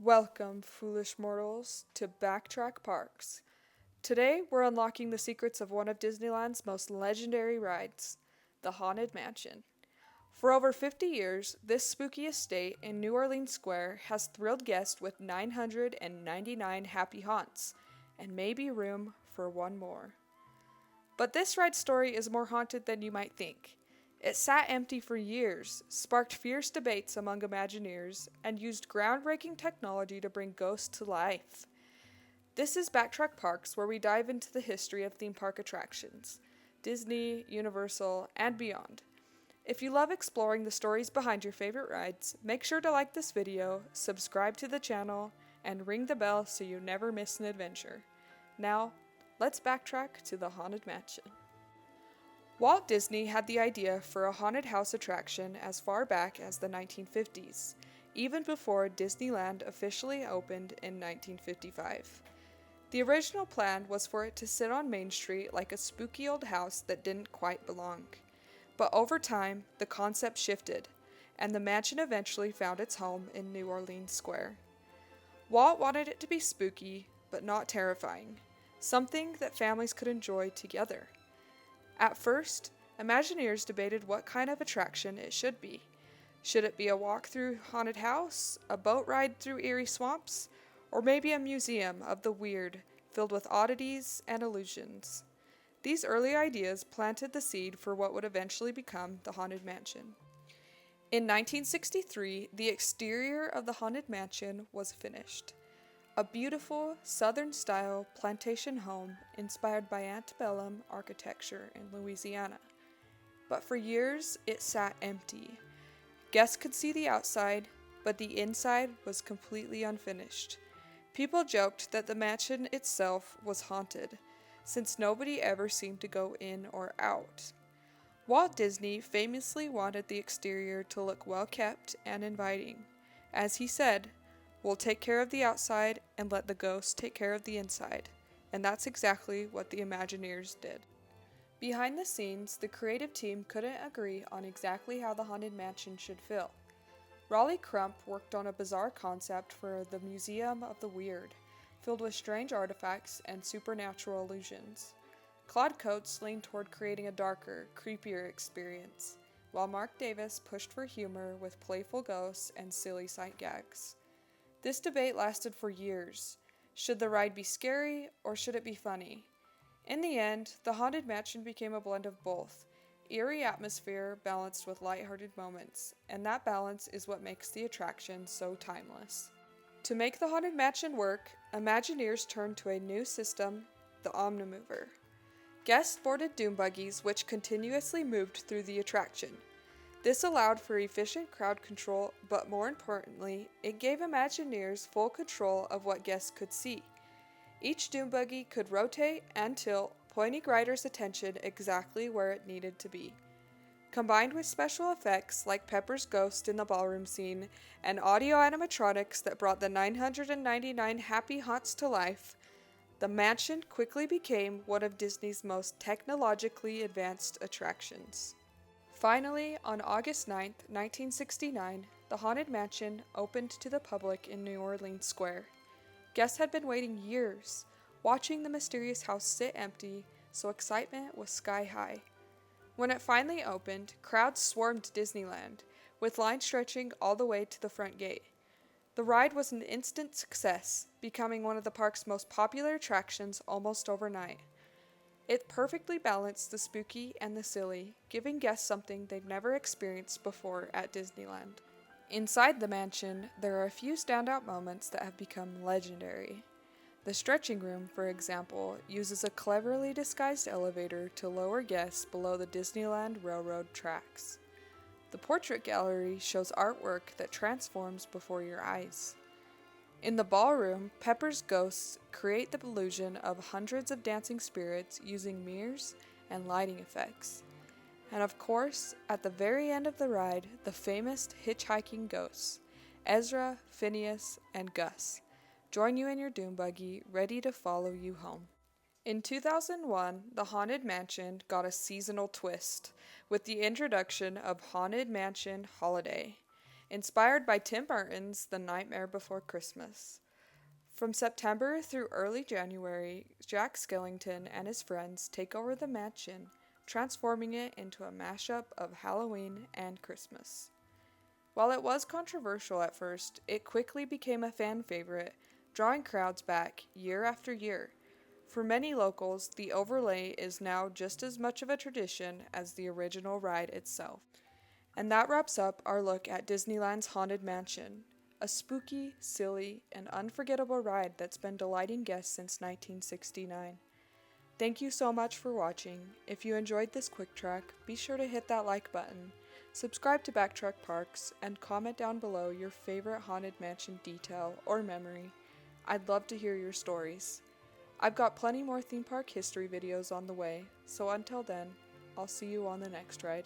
Welcome, foolish mortals, to Backtrack Parks. Today, we're unlocking the secrets of one of Disneyland's most legendary rides, the Haunted Mansion. For over 50 years, this spooky estate in New Orleans Square has thrilled guests with 999 happy haunts, and maybe room for one more. But this ride story is more haunted than you might think. It sat empty for years, sparked fierce debates among Imagineers, and used groundbreaking technology to bring ghosts to life. This is Backtrack Parks, where we dive into the history of theme park attractions, Disney, Universal, and beyond. If you love exploring the stories behind your favorite rides, make sure to like this video, subscribe to the channel, and ring the bell so you never miss an adventure. Now, let's backtrack to the Haunted Mansion. Walt Disney had the idea for a haunted house attraction as far back as the 1950s, even before Disneyland officially opened in 1955. The original plan was for it to sit on Main Street like a spooky old house that didn't quite belong. But over time, the concept shifted, and the mansion eventually found its home in New Orleans Square. Walt wanted it to be spooky, but not terrifying, something that families could enjoy together. At first, Imagineers debated what kind of attraction it should be. Should it be a walk through haunted house, a boat ride through eerie swamps, or maybe a museum of the weird, filled with oddities and illusions? These early ideas planted the seed for what would eventually become the Haunted Mansion. In 1963, the exterior of the Haunted Mansion was finished. A beautiful, Southern-style plantation home inspired by antebellum architecture in Louisiana. But for years, it sat empty. Guests could see the outside, but the inside was completely unfinished. People joked that the mansion itself was haunted, since nobody ever seemed to go in or out. Walt Disney famously wanted the exterior to look well-kept and inviting. As he said, "We'll take care of the outside and let the ghosts take care of the inside." And that's exactly what the Imagineers did. Behind the scenes, the creative team couldn't agree on exactly how the Haunted Mansion should feel. Raleigh Crump worked on a bizarre concept for the Museum of the Weird, filled with strange artifacts and supernatural illusions. Claude Coates leaned toward creating a darker, creepier experience, while Mark Davis pushed for humor with playful ghosts and silly sight gags. This debate lasted for years. Should the ride be scary, or should it be funny? In the end, the Haunted Mansion became a blend of both, eerie atmosphere balanced with lighthearted moments, and that balance is what makes the attraction so timeless. To make the Haunted Mansion work, Imagineers turned to a new system, the Omnimover. Guests boarded doom buggies which continuously moved through the attraction. This allowed for efficient crowd control, but more importantly, it gave Imagineers full control of what guests could see. Each doom buggy could rotate and tilt, pointing riders' attention exactly where it needed to be. Combined with special effects like Pepper's ghost in the ballroom scene and audio animatronics that brought the 999 happy haunts to life, the mansion quickly became one of Disney's most technologically advanced attractions. Finally, on August 9, 1969, the Haunted Mansion opened to the public in New Orleans Square. Guests had been waiting years, watching the mysterious house sit empty, so excitement was sky high. When it finally opened, crowds swarmed Disneyland, with lines stretching all the way to the front gate. The ride was an instant success, becoming one of the park's most popular attractions almost overnight. It perfectly balanced the spooky and the silly, giving guests something they'd never experienced before at Disneyland. Inside the mansion, there are a few standout moments that have become legendary. The stretching room, for example, uses a cleverly disguised elevator to lower guests below the Disneyland Railroad tracks. The portrait gallery shows artwork that transforms before your eyes. In the ballroom, Pepper's ghosts create the illusion of hundreds of dancing spirits using mirrors and lighting effects. And of course, at the very end of the ride, the famous hitchhiking ghosts, Ezra, Phineas, and Gus, join you in your doom buggy, ready to follow you home. In 2001, the Haunted Mansion got a seasonal twist with the introduction of Haunted Mansion Holiday. inspired by Tim Burton's The Nightmare Before Christmas. From September through early January, Jack Skellington and his friends take over the mansion, transforming it into a mashup of Halloween and Christmas. While it was controversial at first, it quickly became a fan favorite, drawing crowds back year after year. For many locals, the overlay is now just as much of a tradition as the original ride itself. And that wraps up our look at Disneyland's Haunted Mansion, a spooky, silly, and unforgettable ride that's been delighting guests since 1969. Thank you so much for watching. If you enjoyed this quick track, be sure to hit that like button, subscribe to Backtrack Parks, and comment down below your favorite Haunted Mansion detail or memory. I'd love to hear your stories. I've got plenty more theme park history videos on the way, so until then, I'll see you on the next ride.